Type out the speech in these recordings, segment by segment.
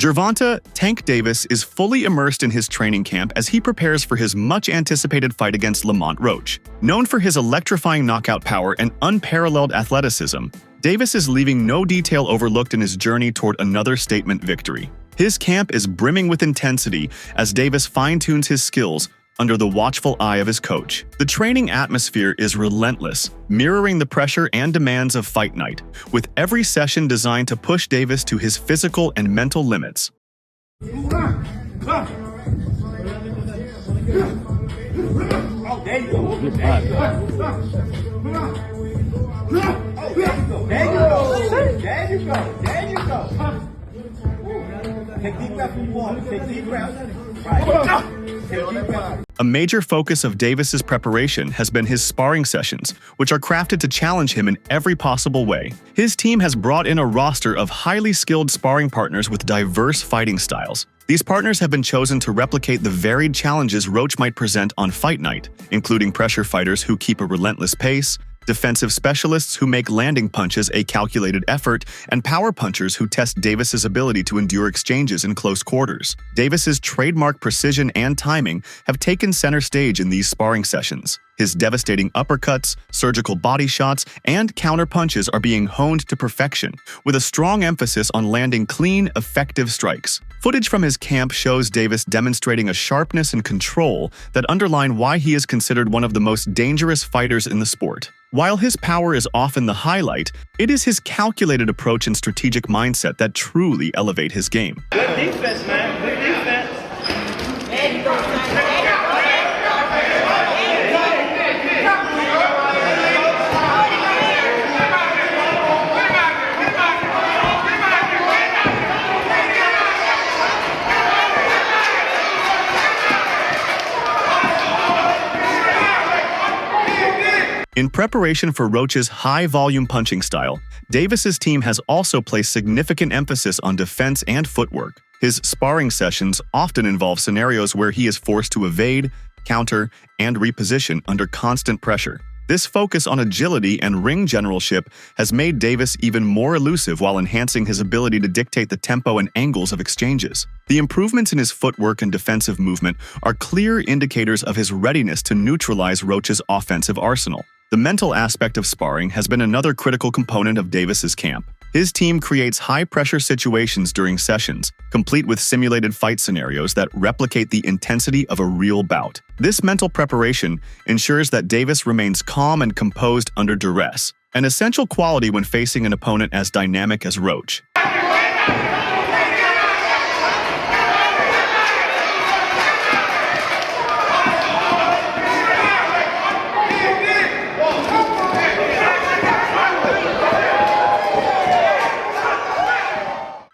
Gervonta "Tank" Davis is fully immersed in his training camp as he prepares for his much-anticipated fight against Lamont Roach. Known for his electrifying knockout power and unparalleled athleticism, Davis is leaving no detail overlooked in his journey toward another statement victory. His camp is brimming with intensity as Davis fine-tunes his skills under the watchful eye of his coach. The training atmosphere is relentless, mirroring the pressure and demands of fight night, with every session designed to push Davis to his physical and mental limits. A major focus of Davis's preparation has been his sparring sessions, which are crafted to challenge him in every possible way. His team has brought in a roster of highly skilled sparring partners with diverse fighting styles. These partners have been chosen to replicate the varied challenges Roach might present on fight night, including pressure fighters who keep a relentless pace, defensive specialists who make landing punches a calculated effort, and power punchers who test Davis's ability to endure exchanges in close quarters. Davis's trademark precision and timing have taken center stage in these sparring sessions. His devastating uppercuts, surgical body shots, and counter punches are being honed to perfection, with a strong emphasis on landing clean, effective strikes. Footage from his camp shows Davis demonstrating a sharpness and control that underline why he is considered one of the most dangerous fighters in the sport. While his power is often the highlight, it is his calculated approach and strategic mindset that truly elevate his game. Good defense, man. Good defense. In preparation for Roach's high-volume punching style, Davis's team has also placed significant emphasis on defense and footwork. His sparring sessions often involve scenarios where he is forced to evade, counter, and reposition under constant pressure. This focus on agility and ring generalship has made Davis even more elusive while enhancing his ability to dictate the tempo and angles of exchanges. The improvements in his footwork and defensive movement are clear indicators of his readiness to neutralize Roach's offensive arsenal. The mental aspect of sparring has been another critical component of Davis's camp. His team creates high-pressure situations during sessions, complete with simulated fight scenarios that replicate the intensity of a real bout. This mental preparation ensures that Davis remains calm and composed under duress, an essential quality when facing an opponent as dynamic as Roach.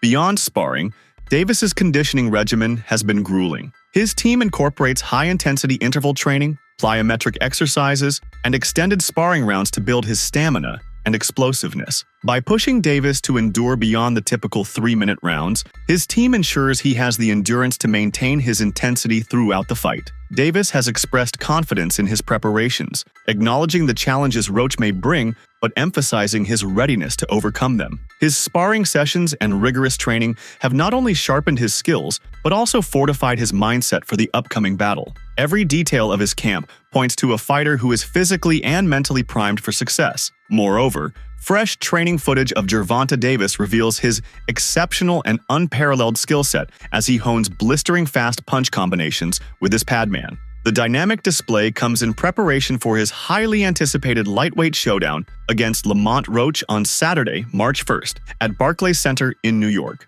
Beyond sparring, Davis's conditioning regimen has been grueling. His team incorporates high-intensity interval training, plyometric exercises, and extended sparring rounds to build his stamina and explosiveness. By pushing Davis to endure beyond the typical 3-minute rounds, his team ensures he has the endurance to maintain his intensity throughout the fight. Davis has expressed confidence in his preparations, acknowledging the challenges Roach may bring, but emphasizing his readiness to overcome them. His sparring sessions and rigorous training have not only sharpened his skills, but also fortified his mindset for the upcoming battle. Every detail of his camp points to a fighter who is physically and mentally primed for success. Moreover, fresh training footage of Gervonta Davis reveals his exceptional and unparalleled skill set as he hones blistering fast punch combinations with his padman. The dynamic display comes in preparation for his highly anticipated lightweight showdown against Lamont Roach on Saturday, March 1st, at Barclays Center in New York.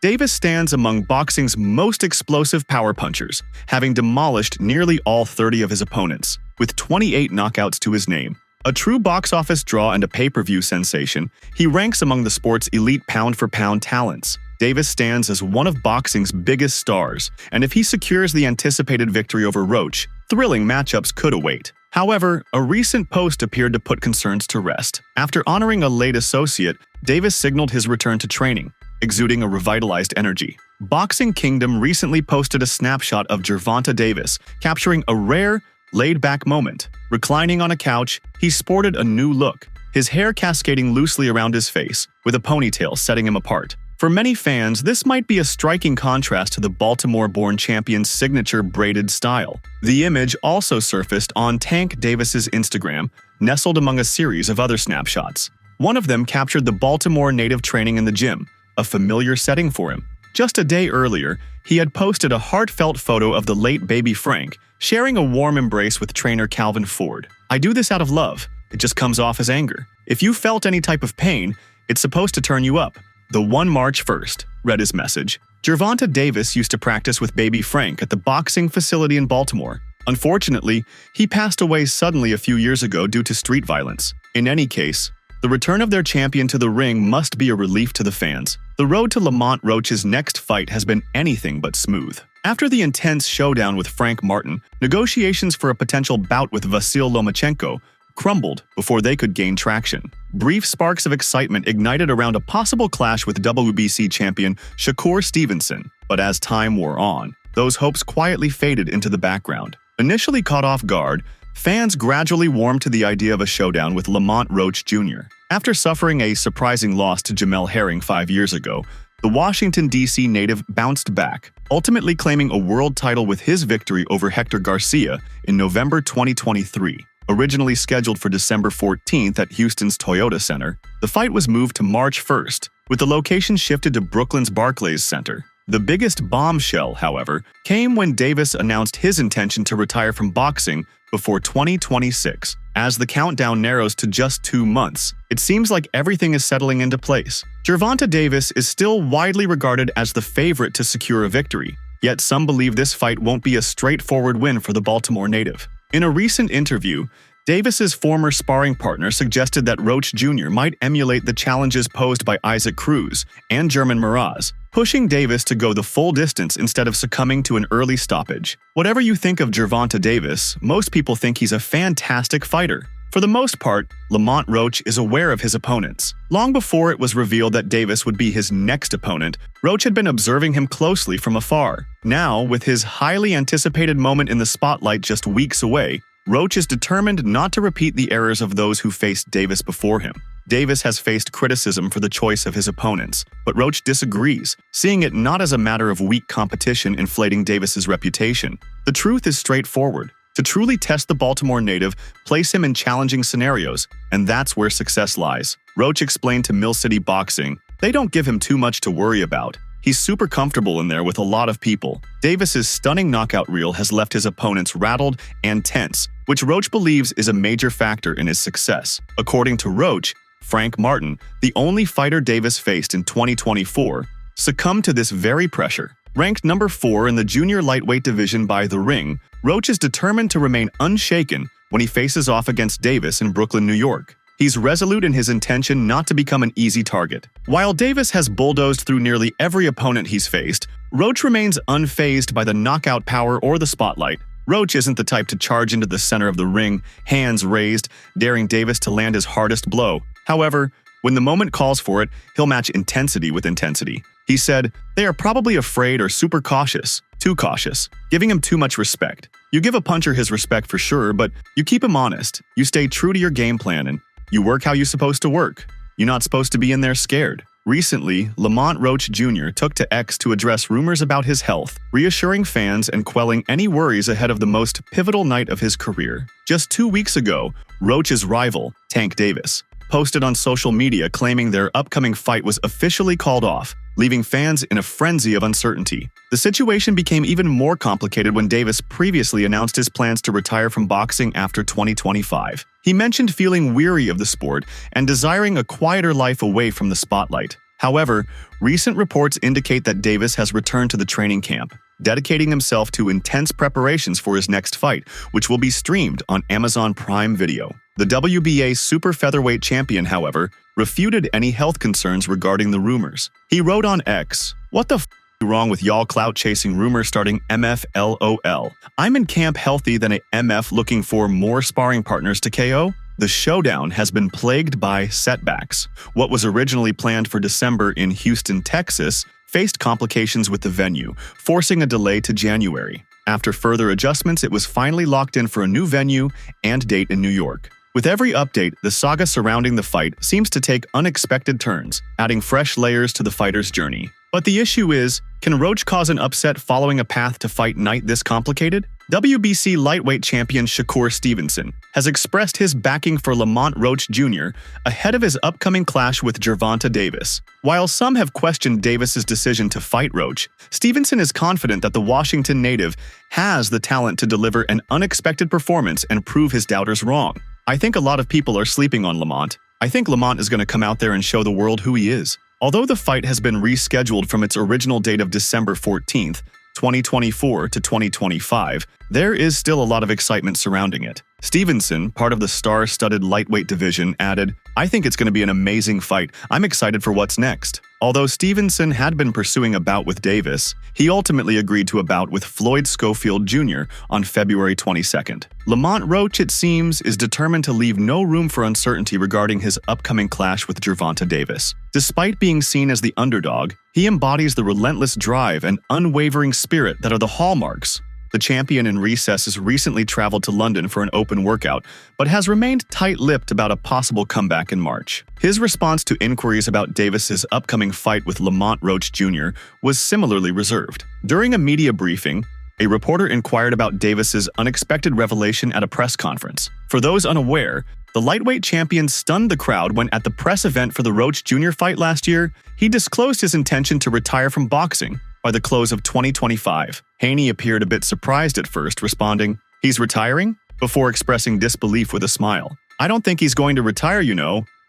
Davis stands among boxing's most explosive power punchers, having demolished nearly all 30 of his opponents, with 28 knockouts to his name. A true box office draw and a pay-per-view sensation, he ranks among the sport's elite pound-for-pound talents. Davis stands as one of boxing's biggest stars, and if he secures the anticipated victory over Roach, thrilling matchups could await. However, a recent post appeared to put concerns to rest. After honoring a late associate, Davis signaled his return to training, exuding a revitalized energy. Boxing Kingdom recently posted a snapshot of Gervonta Davis, capturing a rare, laid-back moment. Reclining on a couch, he sported a new look, his hair cascading loosely around his face, with a ponytail setting him apart. For many fans, this might be a striking contrast to the Baltimore-born champion's signature braided style. The image also surfaced on Tank Davis's Instagram, nestled among a series of other snapshots. One of them captured the Baltimore native training in the gym, a familiar setting for him. Just a day earlier, he had posted a heartfelt photo of the late baby Frank, sharing a warm embrace with trainer Calvin Ford. "I do this out of love. It just comes off as anger. If you felt any type of pain, it's supposed to turn you up." The 1 March 1st, read his message. Gervonta Davis used to practice with baby Frank at the boxing facility in Baltimore. Unfortunately, he passed away suddenly a few years ago due to street violence. In any case, the return of their champion to the ring must be a relief to the fans. The road to Lamont Roach's next fight has been anything but smooth. After the intense showdown with Frank Martin, negotiations for a potential bout with Vasyl Lomachenko crumbled before they could gain traction. Brief sparks of excitement ignited around a possible clash with WBC champion Shakur Stevenson, but as time wore on, those hopes quietly faded into the background. Initially caught off guard, fans gradually warmed to the idea of a showdown with Lamont Roach Jr. After suffering a surprising loss to Jamel Herring 5 years ago, the Washington, D.C. native bounced back, ultimately claiming a world title with his victory over Hector Garcia in November 2023. Originally scheduled for December 14th at Houston's Toyota Center, the fight was moved to March 1st, with the location shifted to Brooklyn's Barclays Center. The biggest bombshell, however, came when Davis announced his intention to retire from boxing before 2026. As the countdown narrows to just 2 months, it seems like everything is settling into place. Gervonta Davis is still widely regarded as the favorite to secure a victory, yet some believe this fight won't be a straightforward win for the Baltimore native. In a recent interview, Davis's former sparring partner suggested that Roach Jr. might emulate the challenges posed by Isaac Cruz and German Miraz, pushing Davis to go the full distance instead of succumbing to an early stoppage. Whatever you think of Gervonta Davis, most people think he's a fantastic fighter. For the most part, Lamont Roach is aware of his opponents. Long before it was revealed that Davis would be his next opponent, Roach had been observing him closely from afar. Now, with his highly anticipated moment in the spotlight just weeks away, Roach is determined not to repeat the errors of those who faced Davis before him. Davis has faced criticism for the choice of his opponents, but Roach disagrees, seeing it not as a matter of weak competition inflating Davis's reputation. The truth is straightforward. To truly test the Baltimore native, place him in challenging scenarios, and that's where success lies. Roach explained to Mill City Boxing, "They don't give him too much to worry about. He's super comfortable in there with a lot of people." Davis's stunning knockout reel has left his opponents rattled and tense, which Roach believes is a major factor in his success. According to Roach, Frank Martin, the only fighter Davis faced in 2024, succumbed to this very pressure. Ranked number 4 in the junior lightweight division by The Ring, Roach is determined to remain unshaken when he faces off against Davis in Brooklyn, New York. He's resolute in his intention not to become an easy target. While Davis has bulldozed through nearly every opponent he's faced, Roach remains unfazed by the knockout power or the spotlight. Roach isn't the type to charge into the center of the ring, hands raised, daring Davis to land his hardest blow. However, when the moment calls for it, he'll match intensity with intensity. He said, "They are probably afraid or super cautious, too cautious, giving him too much respect. You give a puncher his respect for sure, but you keep him honest. You stay true to your game plan and you work how you're supposed to work. You're not supposed to be in there scared." Recently, Lamont Roach Jr. took to X to address rumors about his health, reassuring fans and quelling any worries ahead of the most pivotal night of his career. Just 2 weeks ago, Roach's rival, Tank Davis, posted on social media claiming their upcoming fight was officially called off, leaving fans in a frenzy of uncertainty. The situation became even more complicated when Davis previously announced his plans to retire from boxing after 2025. He mentioned feeling weary of the sport and desiring a quieter life away from the spotlight. However, recent reports indicate that Davis has returned to the training camp, dedicating himself to intense preparations for his next fight, which will be streamed on Amazon Prime Video. The WBA super featherweight champion, however, refuted any health concerns regarding the rumors. He wrote on X, "What the f*** wrong with y'all clout-chasing rumors starting MF LOL. I'm in camp healthy than a MF looking for more sparring partners to KO?" The showdown has been plagued by setbacks. What was originally planned for December in Houston, Texas, faced complications with the venue, forcing a delay to January. After further adjustments, it was finally locked in for a new venue and date in New York. With every update, the saga surrounding the fight seems to take unexpected turns, adding fresh layers to the fighter's journey. But the issue is, can Roach cause an upset following a path to fight night this complicated? WBC lightweight champion Shakur Stevenson has expressed his backing for Lamont Roach Jr. ahead of his upcoming clash with Gervonta Davis. While some have questioned Davis's decision to fight Roach, Stevenson is confident that the Washington native has the talent to deliver an unexpected performance and prove his doubters wrong. I think a lot of people are sleeping on Lamont. I think Lamont is going to come out there and show the world who he is. Although the fight has been rescheduled from its original date of December 14th, 2024 to 2025, there is still a lot of excitement surrounding it. Stevenson, part of the star-studded lightweight division, added, "I think it's going to be an amazing fight. I'm excited for what's next." Although Stevenson had been pursuing a bout with Davis, he ultimately agreed to a bout with Floyd Schofield Jr. on February 22nd. Lamont Roach, it seems, is determined to leave no room for uncertainty regarding his upcoming clash with Gervonta Davis. Despite being seen as the underdog, he embodies the relentless drive and unwavering spirit that are the hallmarks. The champion in recess has recently traveled to London for an open workout, but has remained tight-lipped about a possible comeback in March. His response to inquiries about Davis's upcoming fight with Lamont Roach Jr. was similarly reserved. During a media briefing, a reporter inquired about Davis's unexpected revelation at a press conference. For those unaware, the lightweight champion stunned the crowd when at the press event for the Roach Jr. fight last year, he disclosed his intention to retire from boxing by the close of 2025. Haney appeared a bit surprised at first, responding, "He's retiring?" before expressing disbelief with a smile. "I don't think he's going to retire,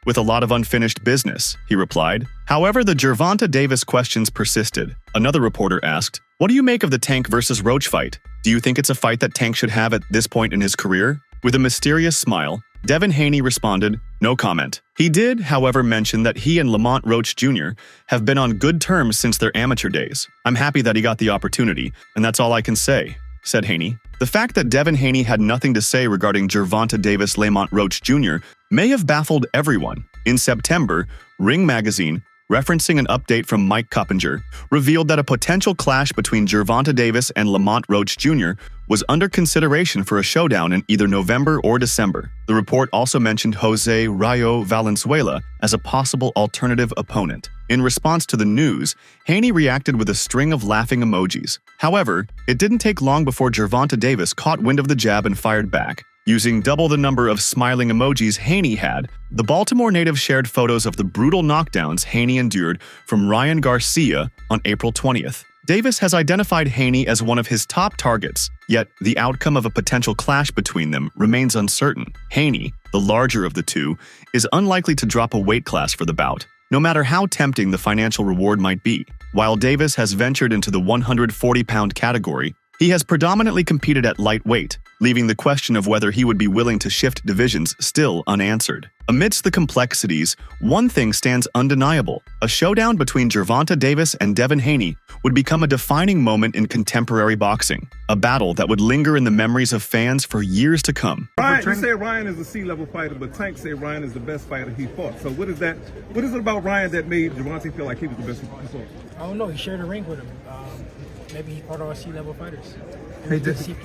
with a lot of unfinished business," he replied. However, the Gervonta Davis questions persisted. Another reporter asked, "What do you make of the Tank versus Roach fight? Do you think it's a fight that Tank should have at this point in his career?" With a mysterious smile, Devin Haney responded, "No comment." He did, however, mention that he and Lamont Roach Jr. have been on good terms since their amateur days. "I'm happy that he got the opportunity, and that's all I can say," said Haney. The fact that Devin Haney had nothing to say regarding Gervonta Davis Lamont Roach Jr. may have baffled everyone. In September, Ring magazine, referencing an update from Mike Coppinger, revealed that a potential clash between Gervonta Davis and Lamont Roach Jr. was under consideration for a showdown in either November or December. The report also mentioned Jose Rayo Valenzuela as a possible alternative opponent. In response to the news, Haney reacted with a string of laughing emojis. However, it didn't take long before Gervonta Davis caught wind of the jab and fired back. Using double the number of smiling emojis Haney had, the Baltimore native shared photos of the brutal knockdowns Haney endured from Ryan Garcia on April 20th. Davis has identified Haney as one of his top targets, yet the outcome of a potential clash between them remains uncertain. Haney, the larger of the two, is unlikely to drop a weight class for the bout, no matter how tempting the financial reward might be. While Davis has ventured into the 140-pound category, he has predominantly competed at lightweight, leaving the question of whether he would be willing to shift divisions still unanswered. Amidst the complexities, one thing stands undeniable. A showdown between Gervonta Davis and Devin Haney would become a defining moment in contemporary boxing, a battle that would linger in the memories of fans for years to come. Ryan, you say Ryan is a C-level fighter, but Tank said Ryan is the best fighter he fought. So what is it about Ryan that made Gervonta feel like he was the best he fought? I don't know. He shared a ring with him. Maybe he's part of our C-level fighters. C+.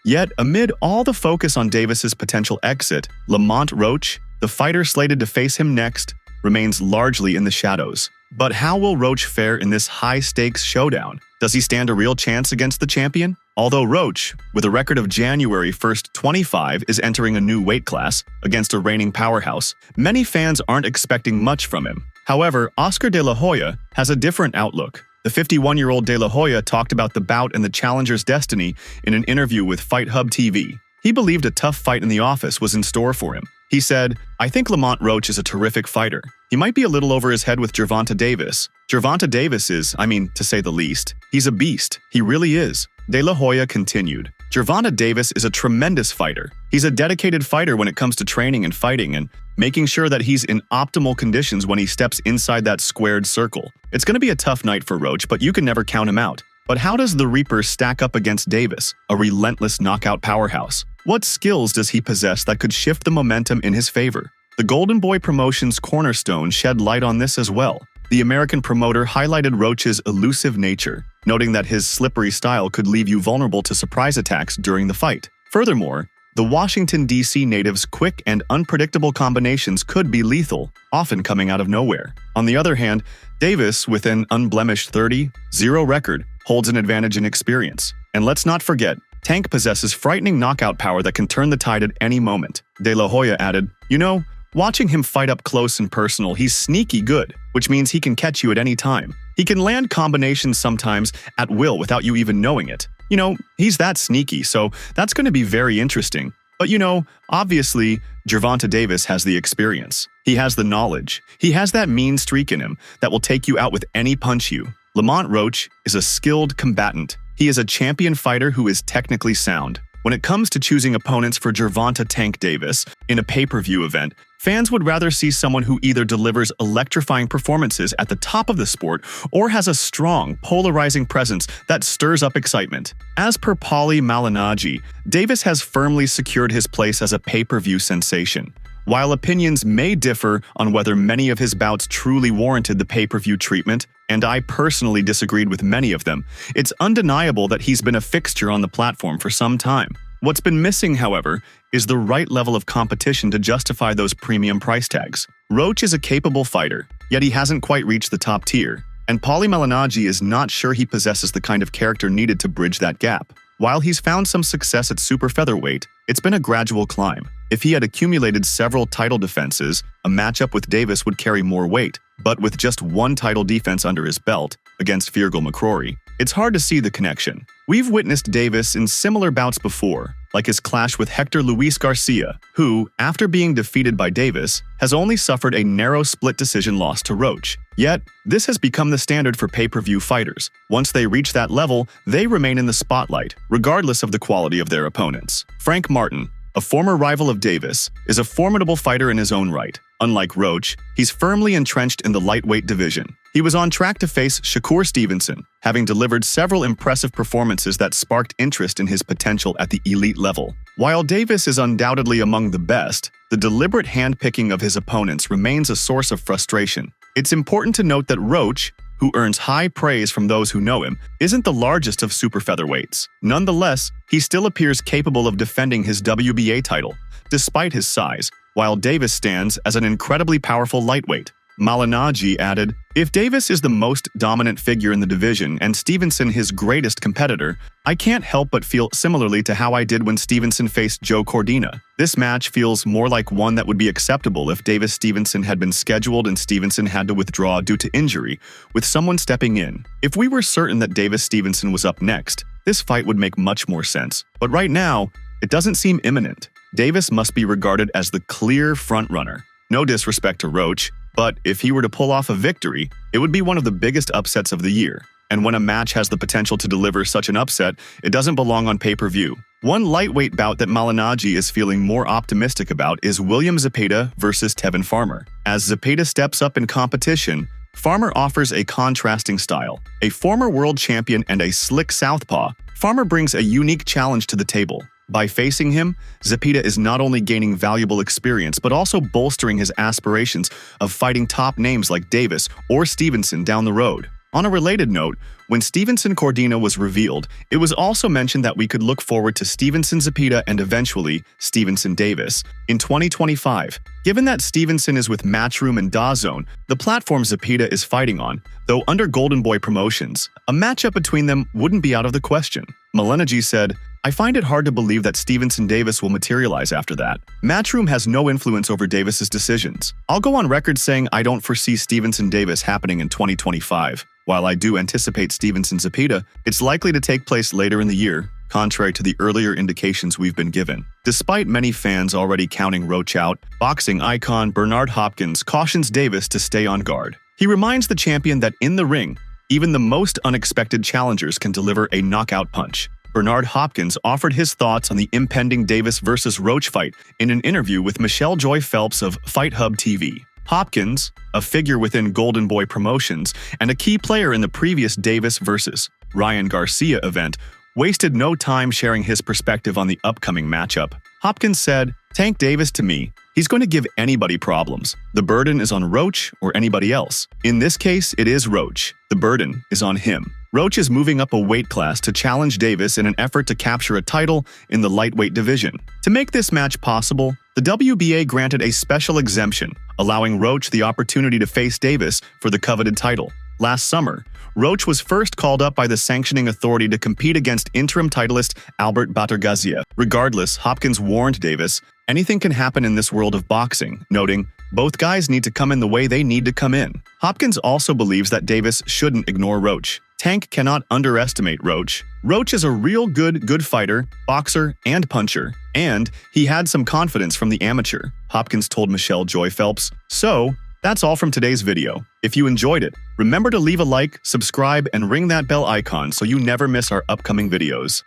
Yet, amid all the focus on Davis's potential exit, Lamont Roach, the fighter slated to face him next, remains largely in the shadows. But how will Roach fare in this high-stakes showdown? Does he stand a real chance against the champion? Although Roach, with a record of January 1st, 25, is entering a new weight class against a reigning powerhouse, many fans aren't expecting much from him. However, Oscar De La Hoya has a different outlook. The 51-year-old De La Hoya talked about the bout and the challenger's destiny in an interview with Fight Hub TV. He believed a tough fight in the office was in store for him. He said, "I think Lamont Roach is a terrific fighter. He might be a little over his head with Gervonta Davis. Gervonta Davis is, to say the least, he's a beast. He really is." De La Hoya continued, "Gervonta Davis is a tremendous fighter. He's a dedicated fighter when it comes to training and fighting and making sure that he's in optimal conditions when he steps inside that squared circle. It's going to be a tough night for Roach, but you can never count him out." But how does the Reaper stack up against Davis, a relentless knockout powerhouse? What skills does he possess that could shift the momentum in his favor? The Golden Boy Promotions cornerstone shed light on this as well. the American promoter highlighted Roach's elusive nature, noting that his slippery style could leave you vulnerable to surprise attacks during the fight. Furthermore, the Washington, D.C. native's quick and unpredictable combinations could be lethal, often coming out of nowhere. On the other hand, Davis, with an unblemished 30-0 record, holds an advantage in experience. And let's not forget, Tank possesses frightening knockout power that can turn the tide at any moment. De La Hoya added, "You know, watching him fight up close and personal, he's sneaky good, which means he can catch you at any time. He can land combinations sometimes at will without you even knowing it. You know, he's that sneaky, so that's going to be very interesting. But you know, obviously, Gervonta Davis has the experience. He has the knowledge. He has that mean streak in him that will take you out with any punch you. Lamont Roach is a skilled combatant. He is a champion fighter who is technically sound. When it comes to choosing opponents for Gervonta Tank Davis in a pay-per-view event, fans would rather see someone who either delivers electrifying performances at the top of the sport or has a strong, polarizing presence that stirs up excitement. As per Paulie Malignaggi, Davis has firmly secured his place as a pay-per-view sensation. While opinions may differ on whether many of his bouts truly warranted the pay-per-view treatment, and I personally disagreed with many of them, it's undeniable that he's been a fixture on the platform for some time. What's been missing, however, is the right level of competition to justify those premium price tags. Roach is a capable fighter, yet he hasn't quite reached the top tier, and Paulie Malignaggi is not sure he possesses the kind of character needed to bridge that gap. While he's found some success at super featherweight, it's been a gradual climb. If he had accumulated several title defenses, a matchup with Davis would carry more weight, but with just one title defense under his belt, against Feargal McCrory, it's hard to see the connection. We've witnessed Davis in similar bouts before, like his clash with Hector Luis Garcia, who, after being defeated by Davis, has only suffered a narrow split decision loss to Roach. Yet, this has become the standard for pay-per-view fighters. Once they reach that level, they remain in the spotlight, regardless of the quality of their opponents. Frank Martin, a former rival of Davis, is a formidable fighter in his own right. Unlike Roach, he's firmly entrenched in the lightweight division. He was on track to face Shakur Stevenson, having delivered several impressive performances that sparked interest in his potential at the elite level. While Davis is undoubtedly among the best, the deliberate handpicking of his opponents remains a source of frustration. It's important to note that Roach, who earns high praise from those who know him, isn't the largest of super featherweights. Nonetheless, he still appears capable of defending his WBA title, despite his size, while Davis stands as an incredibly powerful lightweight. Malignaggi added, "If Davis is the most dominant figure in the division and Stevenson his greatest competitor, I can't help but feel similarly to how I did when Stevenson faced Joe Cordina. This match feels more like one that would be acceptable if Davis-Stevenson had been scheduled and Stevenson had to withdraw due to injury, with someone stepping in. If we were certain that Davis-Stevenson was up next, this fight would make much more sense. But right now, it doesn't seem imminent. Davis must be regarded as the clear frontrunner. No disrespect to Roach, but if he were to pull off a victory, it would be one of the biggest upsets of the year. And when a match has the potential to deliver such an upset, it doesn't belong on pay-per-view." One lightweight bout that Malignaggi is feeling more optimistic about is William Zepeda versus Tevin Farmer. As Zepeda steps up in competition, Farmer offers a contrasting style. A former world champion and a slick southpaw, Farmer brings a unique challenge to the table. By facing him, Zepeda is not only gaining valuable experience but also bolstering his aspirations of fighting top names like Davis or Stevenson down the road. On a related note, when Stevenson Cordina was revealed, it was also mentioned that we could look forward to Stevenson Zepeda and eventually Stevenson Davis in 2025. Given that Stevenson is with Matchroom and DAZN, the platform Zepeda is fighting on, though under Golden Boy Promotions, a matchup between them wouldn't be out of the question. Malignaggi said, "I find it hard to believe that Stevenson Davis will materialize after that. Matchroom has no influence over Davis's decisions. I'll go on record saying I don't foresee Stevenson Davis happening in 2025. While I do anticipate Stevenson Zepeda, it's likely to take place later in the year, contrary to the earlier indications we've been given." Despite many fans already counting Roach out, boxing icon Bernard Hopkins cautions Davis to stay on guard. He reminds the champion that in the ring, even the most unexpected challengers can deliver a knockout punch. Bernard Hopkins offered his thoughts on the impending Davis versus Roach fight in an interview with Michelle Joy Phelps of Fight Hub TV. Hopkins, a figure within Golden Boy Promotions and a key player in the previous Davis versus Ryan Garcia event, wasted no time sharing his perspective on the upcoming matchup. Hopkins said, "Tank Davis to me, he's going to give anybody problems. The burden is on Roach or anybody else. In this case, it is Roach. The burden is on him." Roach is moving up a weight class to challenge Davis in an effort to capture a title in the lightweight division. To make this match possible, the WBA granted a special exemption, allowing Roach the opportunity to face Davis for the coveted title. Last summer, Roach was first called up by the sanctioning authority to compete against interim titleist Albert Batergazia. Regardless, Hopkins warned Davis, "Anything can happen in this world of boxing," noting, "Both guys need to come in the way they need to come in." Hopkins also believes that Davis shouldn't ignore Roach. Tank cannot underestimate Roach. Roach is a real good fighter, boxer, and puncher, and he had some confidence from the amateur, Hopkins told Michelle Joy Phelps. So, that's all from today's video. If you enjoyed it, remember to leave a like, subscribe, and ring that bell icon so you never miss our upcoming videos.